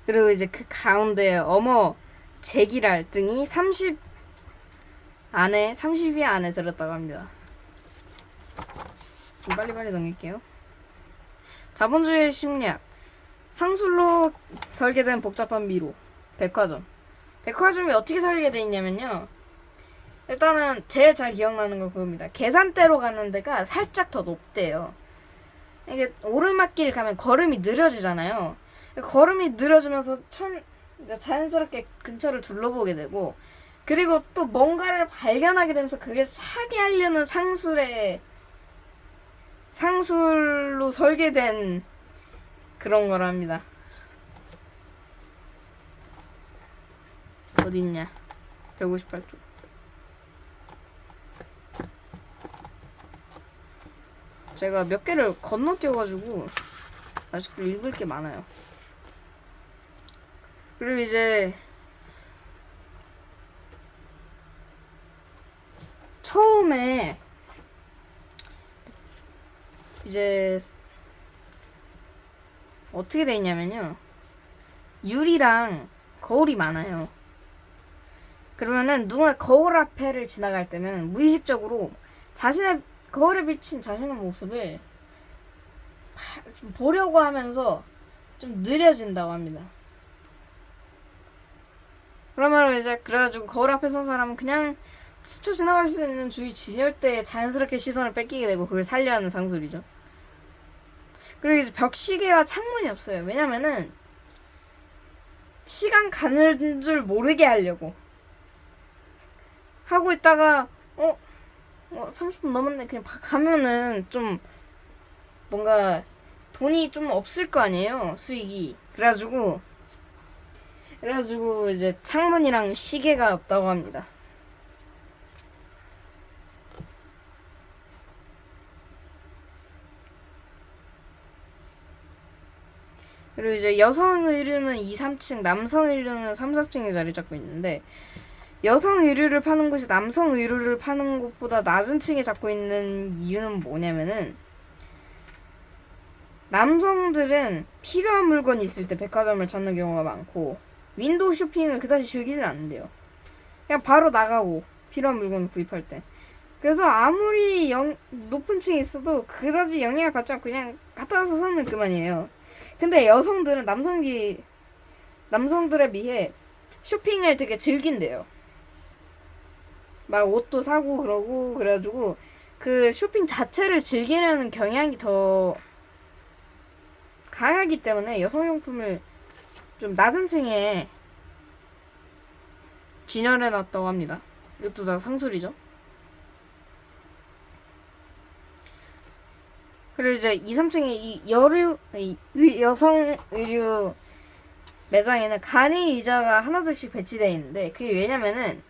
그리고 이제 그 가운데 어머 제기랄 등이 30위 안에 들었다고 합니다. 좀 빨리빨리 넘길게요. 자본주의 심리학. 상술로 설계된 복잡한 미로. 백화점. 백화점이 어떻게 설계되어 있냐면요. 일단은 제일 잘 기억나는 건 그겁니다. 계산대로 가는 데가 살짝 더 높대요. 이게 오르막길 가면 걸음이 느려지잖아요. 걸음이 느려지면서 자연스럽게 근처를 둘러보게 되고, 그리고 또 뭔가를 발견하게 되면서 그걸 사게 하려는 상술로 설계된 그런 거랍니다. 어딨냐? 158쪽. 제가 몇 개를 건너뛰어가지고 아직도 읽을 게 많아요. 그리고 이제 처음에 이제 어떻게 돼 있냐면요. 유리랑 거울이 많아요. 그러면은 누가 거울 앞에를 지나갈 때면 무의식적으로 자신의 거울에 비친 자신의 모습을 좀 보려고 하면서 좀 느려진다고 합니다. 그러면 이제 그래가지고 거울 앞에 선 사람은 그냥 스쳐 지나갈 수 있는 주위 진열대에 자연스럽게 시선을 뺏기게 되고 그걸 살려 하는 상술이죠. 그리고 이제 벽시계와 창문이 없어요. 왜냐면은 시간 가는 줄 모르게 하려고 하고 있다가 30분 넘었네 그냥 가면은 좀 뭔가 돈이 좀 없을 거 아니에요, 수익이. 그래가지고 이제 창문이랑 시계가 없다고 합니다. 그리고 이제 여성 의류는 2, 3층, 남성 의류는 3, 4층에 자리 잡고 있는데, 여성 의류를 파는 곳이 남성 의류를 파는 곳보다 낮은 층에 잡고 있는 이유는 뭐냐면은, 남성들은 필요한 물건이 있을 때 백화점을 찾는 경우가 많고, 윈도우 쇼핑을 그다지 즐기진 않는데요. 그냥 바로 나가고 필요한 물건을 구입할 때. 그래서 아무리 높은 층에 있어도 그다지 영향을 받지 않고 그냥 갔다 와서 사면 그만이에요. 근데 여성들은 남성들에 비해 쇼핑을 되게 즐긴대요. 막 옷도 사고 그러고 그래가지고 그 쇼핑 자체를 즐기려는 경향이 더 강하기 때문에 여성용품을 좀 낮은 층에 진열해 놨다고 합니다. 이것도 다 상술이죠. 그리고 이제 2, 3층에 이 여성 의류 매장에는 간이 의자가 하나둘씩 배치되어 있는데, 그게 왜냐면은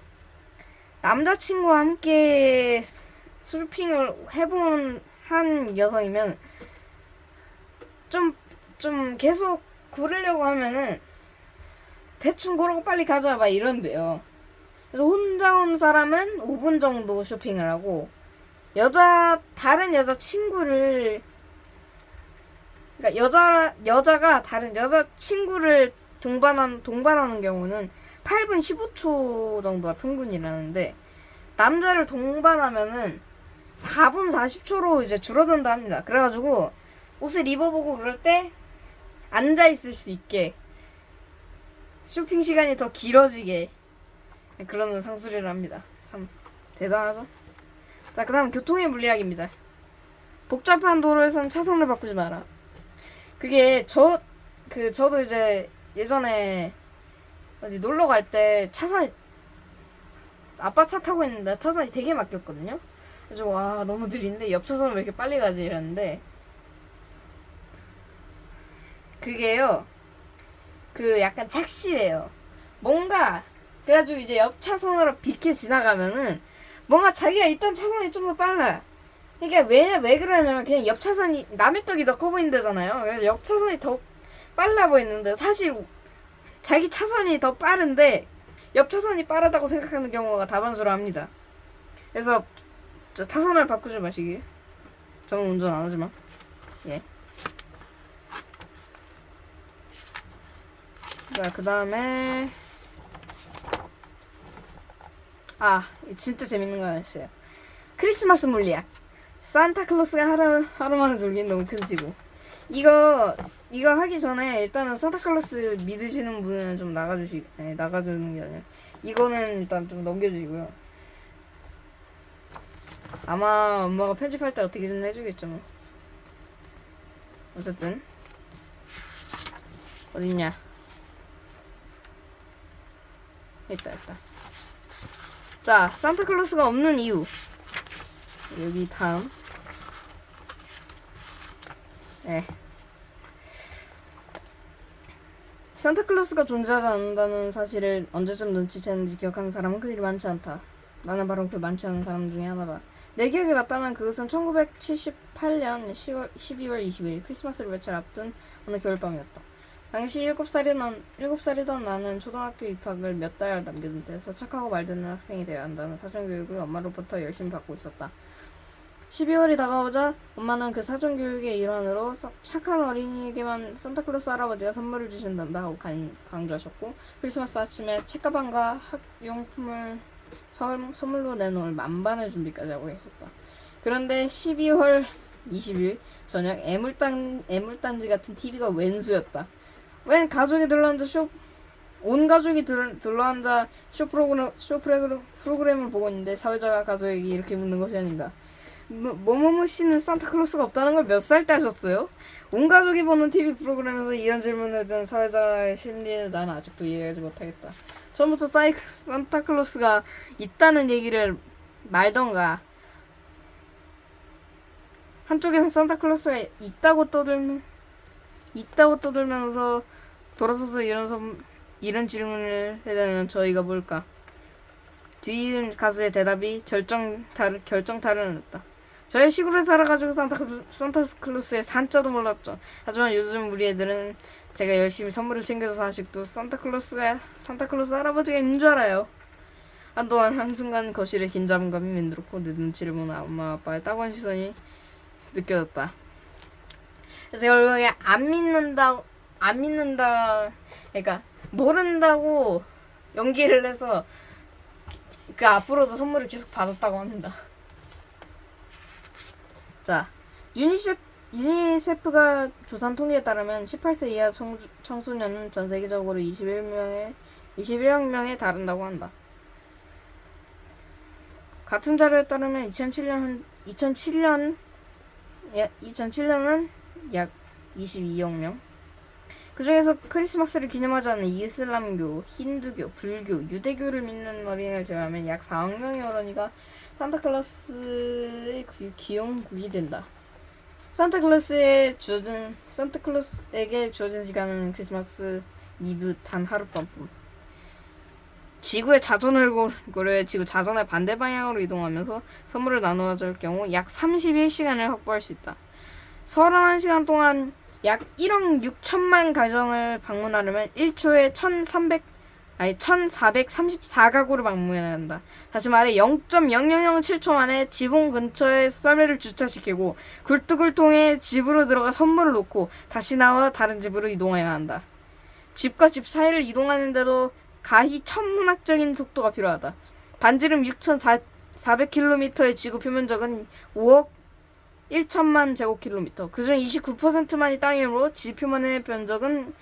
남자친구와 함께 쇼핑을 해본 한 여성이면 좀 계속 고르려고 하면은 대충 고르고 빨리 가자 막 이런데요. 그래서 혼자 온 사람은 5분 정도 쇼핑을 하고, 다른 여자 친구를, 그러니까 여자가 다른 여자 친구를 동반하는 경우는 8분 15초 정도가 평균이라는데, 남자를 동반하면은 4분 40초로 이제 줄어든다 합니다. 그래가지고 옷을 입어보고 그럴 때 앉아있을 수 있게, 쇼핑 시간이 더 길어지게 그러는 상술이라 합니다. 참 대단하죠? 자, 그 다음 교통의 물리학입니다. 복잡한 도로에서는 차선을 바꾸지 마라. 그게 저도 이제 예전에 어디 놀러 갈 때 아빠 차 타고 있는데 차선이 되게 막혔거든요. 그래서 와, 너무 느린데 옆 차선은 왜 이렇게 빨리 가지 이랬는데, 그게요, 그 약간 착시래요. 뭔가 그래가지고 이제 옆 차선으로 비켜 지나가면은 뭔가 자기가 있던 차선이 좀 더 빨라. 그러니까 왜 그러냐면 그냥 옆 차선이 남의 떡이 더 커 보인다잖아요. 그래서 옆 차선이 더 빨라 보이는데 사실 자기 차선이 더 빠른데 옆 차선이 빠르다고 생각하는 경우가 다반수로 합니다. 그래서 저 타선을 바꾸지 마시길. 저는 운전 안 하지만. 예. 자, 그 다음에 진짜 재밌는 거 있어요. 크리스마스 물리학. 산타클로스가 하루 만에 돌긴 너무 큰 시고. 이거 하기 전에 일단은 산타클로스 믿으시는 분은 좀 나가주는 게 아니라 이거는 일단 좀 넘겨주시고요. 아마 엄마가 편집할 때 어떻게 좀 해주겠죠 뭐. 어쨌든 어딨냐. 있다. 자, 산타클로스가 없는 이유. 여기 다음. 네. 산타클로스가 존재하지 않는다는 사실을 언제쯤 눈치챘는지 기억하는 사람은 그리 많지 않다. 나는 바로 그 많지 않은 사람 중에 하나다. 내 기억이 맞다면 그것은 1978년 12월 20일 크리스마스를 며칠 앞둔 어느 겨울밤이었다. 당시 7살이던 나는 초등학교 입학을 몇 달 남겨둔 때에서 착하고 말듣는 학생이 되어야 한다는 사전교육을 엄마로부터 열심히 받고 있었다. 12월이 다가오자 엄마는 그 사전교육의 일환으로 착한 어린이에게만 산타클로스 할아버지가 선물을 주신단다 하고 강조하셨고, 크리스마스 아침에 책가방과 학용품을 선물로 내놓을 만반의 준비까지 하고 있었다. 그런데 12월 20일 저녁 애물단지 같은 TV가 웬수였다. 웬 가족이 온 가족이 둘러앉아 쇼 프로그램을 보고 있는데 사회자가 가족에게 이렇게 묻는 것이 아닌가. 뭐뭐뭐 씨는 산타클로스가 없다는 걸 몇 살 때 하셨어요? 온 가족이 보는 TV 프로그램에서 이런 질문을 든 사회자의 심리를 나는 아직도 이해하지 못하겠다. 처음부터 산타클로스가 있다는 얘기를 말던가, 한쪽에서 산타클로스가 있다고 떠들면서 돌아서서 이런 질문을 해대는 저희가 뭘까? 뒤이은 가수의 대답이 결정타를 냈다. 저희 시골에 살아가지고 산타클로스의 산자도 몰랐죠. 하지만 요즘 우리 애들은 제가 열심히 선물을 챙겨줘서 아직도 산타클로스 할아버지가 있는 줄 알아요. 한동안 한순간 거실에 긴장감이 맴돌았고 내 눈치를 보는 엄마 아빠의 따가운 시선이 느껴졌다. 그래서 결국에 안 믿는다, 그러니까 모른다고 연기를 해서 그 앞으로도 선물을 계속 받았다고 합니다. 자, 유니세프가 조사한 통계에 따르면 18세 이하 청소년은 전 세계적으로 21억 명에 달한다고 한다. 같은 자료에 따르면 2007년은 약 22억 명. 그 중에서 크리스마스를 기념하지 않는 이슬람교, 힌두교, 불교, 유대교를 믿는 어린이를 제외하면 약 4억 명의 어린이가 산타클로스의 기용국이 된다. 산타클로스에게 주어진 시간은 크리스마스 이브 단 하룻밤뿐. 지구의 자전을 고려해 지구 자전의 반대 방향으로 이동하면서 선물을 나누어 줄 경우 약 31시간을 확보할 수 있다. 31시간 동안 약 1억 6천만 가정을 방문하려면 1초에 1434가구를 방문해야 한다. 다시 말해 0.0007초 만에 지붕 근처에 썰매를 주차시키고 굴뚝을 통해 집으로 들어가 선물을 놓고 다시 나와 다른 집으로 이동해야 한다. 집과 집 사이를 이동하는데도 가히 천문학적인 속도가 필요하다. 반지름 6,400km의 지구 표면적은 5억 1천만 제곱킬로미터. 그중 29%만이 땅이므로 지표면의 면적은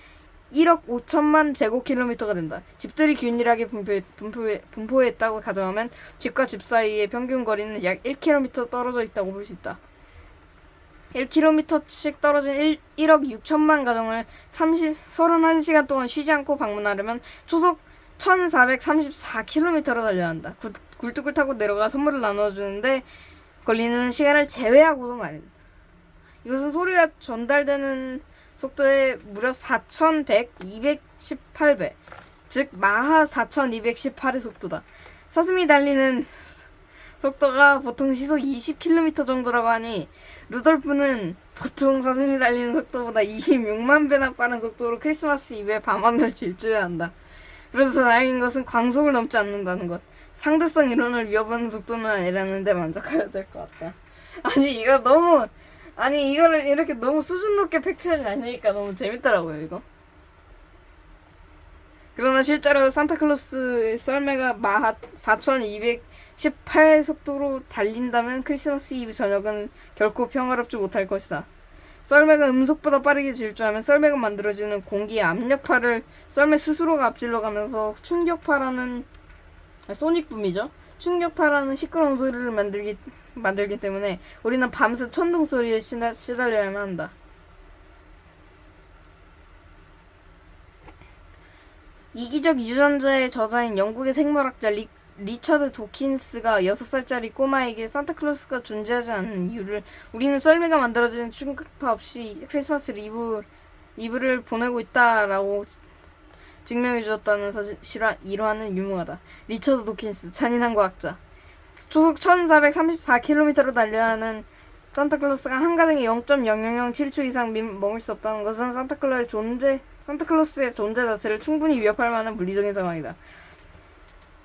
1억 5천만 제곱킬로미터가 된다. 집들이 균일하게 분포했다고 가정하면 집과 집 사이의 평균 거리는 약 1km 떨어져 있다고 볼 수 있다. 1km씩 떨어진 1억 6천만 가정을 31시간 동안 쉬지 않고 방문하려면 초속 1434km로 달려야 한다. 굴뚝을 타고 내려가 선물을 나눠주는데 걸리는 시간을 제외하고도 말이다. 이것은 소리가 전달되는 속도의 무려 4,218배, 즉 마하 4,218의 속도다. 사슴이 달리는 속도가 보통 시속 20km 정도라고 하니 루돌프는 보통 사슴이 달리는 속도보다 26만 배나 빠른 속도로 크리스마스 이브에 밤하늘을 질주해야 한다. 그래서 다행인 것은 광속을 넘지 않는다는 것. 상대성 이론을 위협하는 속도는 아니라는데 만족해야 될 것 같다. 이거를 이렇게 너무 수준 높게 팩트를 아니니까 너무 재밌더라고요, 이거. 그러나 실제로 산타클로스 썰매가 마하 4218 속도로 달린다면 크리스마스 이브 저녁은 결코 평화롭지 못할 것이다. 썰매가 음속보다 빠르게 질주하면 썰매가 만들어지는 공기의 압력파를 썰매 스스로가 앞질러 가면서 충격파라는 소닉붐이죠. 충격파라는 시끄러운 소리를 만들기 때문에 우리는 밤새 천둥 소리에 시달려야만 한다. 이기적 유전자의 저자인 영국의 생물학자 리처드 도킨스가 6살짜리 꼬마에게 산타클로스가 존재하지 않는 이유를 우리는 썰매가 만들어지는 충격파 없이 크리스마스 이브를 보내고 있다라고 증명해 주었다는 일화는 유명하다. 리처드 도킨스, 잔인한 과학자. 초속 1434km로 달려야 하는 산타클로스가 한 가정에 0.0007초 이상 머물 수 없다는 것은 산타클로스의 존재 자체를 충분히 위협할 만한 물리적인 상황이다.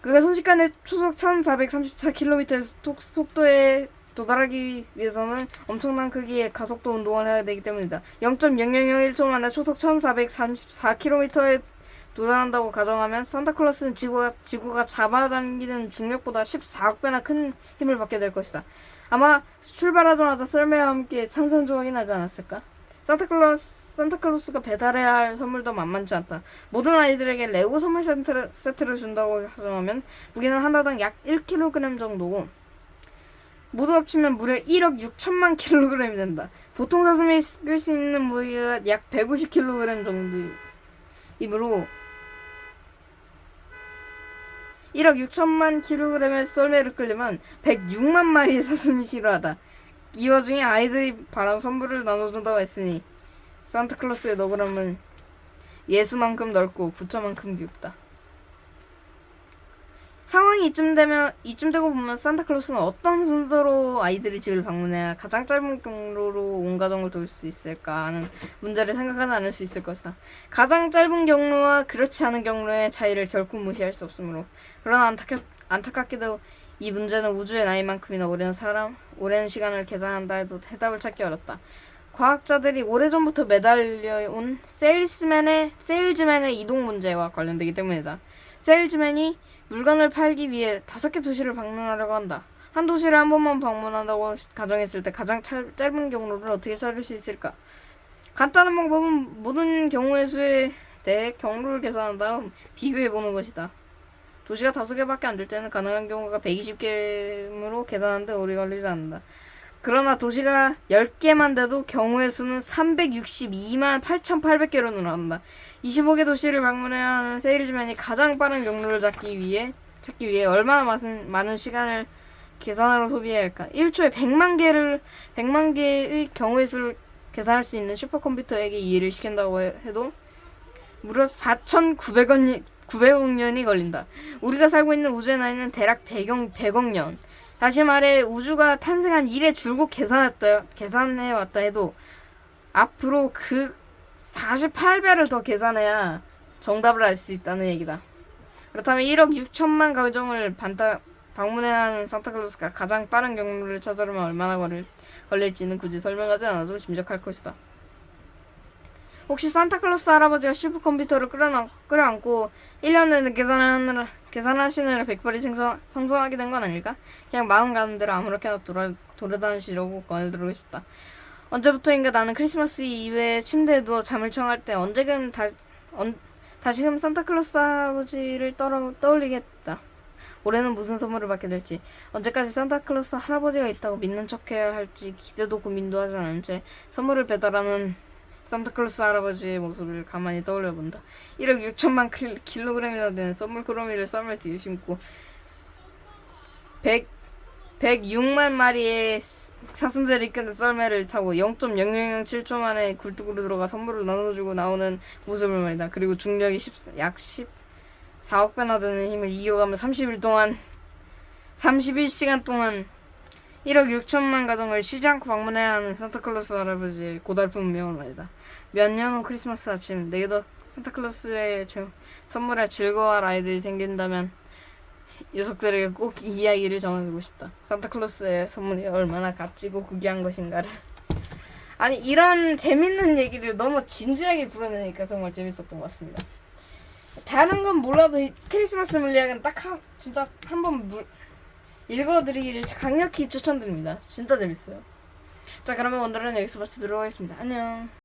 그가 순식간에 초속 1434km의 속도에 도달하기 위해서는 엄청난 크기의 가속도 운동을 해야 되기 때문이다. 0.0001초 만에 초속 1434km에 도달한다고 가정하면 산타클로스는 지구가 잡아당기는 중력보다 14억 배나 큰 힘을 받게 될 것이다. 아마 출발하자마자 썰매와 함께 산산조각이 나지 않았을까? 산타클로스가 배달해야 할 선물도 만만치 않다. 모든 아이들에게 레고 선물 세트를 준다고 가정하면 무게는 하나당 약 1kg 정도고 모두 합치면 무려 1억 6천만 kg이 된다. 보통 사슴이 끌 수 있는 무게가 약 150kg 정도이므로 1억 6천만 kg의 썰매를 끌려면 106만 마리의 사슴이 필요하다. 이 와중에 아이들이 바라는 선물을 나눠준다고 했으니 산타클로스의 너그럼은 예수만큼 넓고 부처만큼 깊다. 상황이 이쯤 되고 보면 산타클로스는 어떤 순서로 아이들이 집을 방문해야 가장 짧은 경로로 온 가정을 도울 수 있을까 하는 문제를 생각하지 않을 수 있을 것이다. 가장 짧은 경로와 그렇지 않은 경로의 차이를 결코 무시할 수 없으므로 그러나 안타깝게도 이 문제는 우주의 나이만큼이나 오랜 시간을 계산한다 해도 해답을 찾기 어렵다. 과학자들이 오래전부터 매달려온 세일즈맨의 이동 문제와 관련되기 때문이다. 세일즈맨이 물건을 팔기 위해 5개 도시를 방문하려고 한다. 한 도시를 한 번만 방문한다고 가정했을 때 가장 짧은 경로를 어떻게 찾을 수 있을까? 간단한 방법은 모든 경우의 수에 대해 경로를 계산한 다음 비교해보는 것이다. 도시가 5개밖에 안 될 때는 가능한 경우가 120개므로 계산하는데 오래 걸리지 않는다. 그러나 도시가 10개만 돼도 경우의 수는 362만 8,800개로 늘어난다. 25개 도시를 방문해야 하는 세일즈맨이 가장 빠른 경로를 찾기 위해 얼마나 많은 시간을 계산하러 소비해야 할까? 1초에 100만 개의 경우의 수를 계산할 수 있는 슈퍼컴퓨터에게 이해를 시킨다고 해도 무려 4,900억 년이 걸린다. 우리가 살고 있는 우주의 나이는 대략 100억 년. 다시 말해 우주가 탄생한 이래 줄곧 계산해왔다 해도 앞으로 그 48배를 더 계산해야 정답을 알 수 있다는 얘기다. 그렇다면 1억 6천만 가정을 방문해야 하는 산타클로스가 가장 빠른 경로를 찾으려면 얼마나 걸릴지는 굳이 설명하지 않아도 짐작할 것이다. 혹시 산타클로스 할아버지가 슈퍼컴퓨터를 끌어안고 1년 내내 계산하시느라 백발이 성성하게 된 건 아닐까? 그냥 마음 가는 대로 아무렇게나 돌아다니시려고 권해드리고 싶다. 언제부터인가 나는 크리스마스 이브에 침대에 누워 잠을 청할 때 다시금 산타클로스 할아버지를 떠올리겠다. 올해는 무슨 선물을 받게 될지, 언제까지 산타클로스 할아버지가 있다고 믿는 척해야 할지 기대도 고민도 하지 않은 채 선물을 배달하는 산타클로스 할아버지의 모습을 가만히 떠올려본다. 1억 6천만 킬로그램이나 되는 선물 꾸러미를 썰매 뒤에 심고 106만 마리의 사슴들이 이끄는 썰매를 타고 0.0007초 만에 굴뚝으로 들어가 선물을 나눠주고 나오는 모습을 말이다. 그리고 중력이 약 14억 배나 되는 힘을 이겨가며 31시간 동안 1억 6천만 가정을 쉬지 않고 방문해야 하는 산타클로스 할아버지의 고달픈 운명을 말이다. 몇 년 후 크리스마스 아침 내게도 산타클로스의 선물에 즐거워할 아이들이 생긴다면 녀석들에게 꼭 이 이야기를 전해주고 싶다. 산타클로스의 선물이 얼마나 값지고 귀한 것인가를. 아니 이런 재밌는 얘기를 너무 진지하게 부르내니까 정말 재밌었던 것 같습니다. 다른 건 몰라도 이 크리스마스 물리학은 딱 진짜 한번 읽어드리기를 강력히 추천드립니다. 진짜 재밌어요. 자, 그러면 오늘은 여기서 마치도록 하겠습니다. 안녕.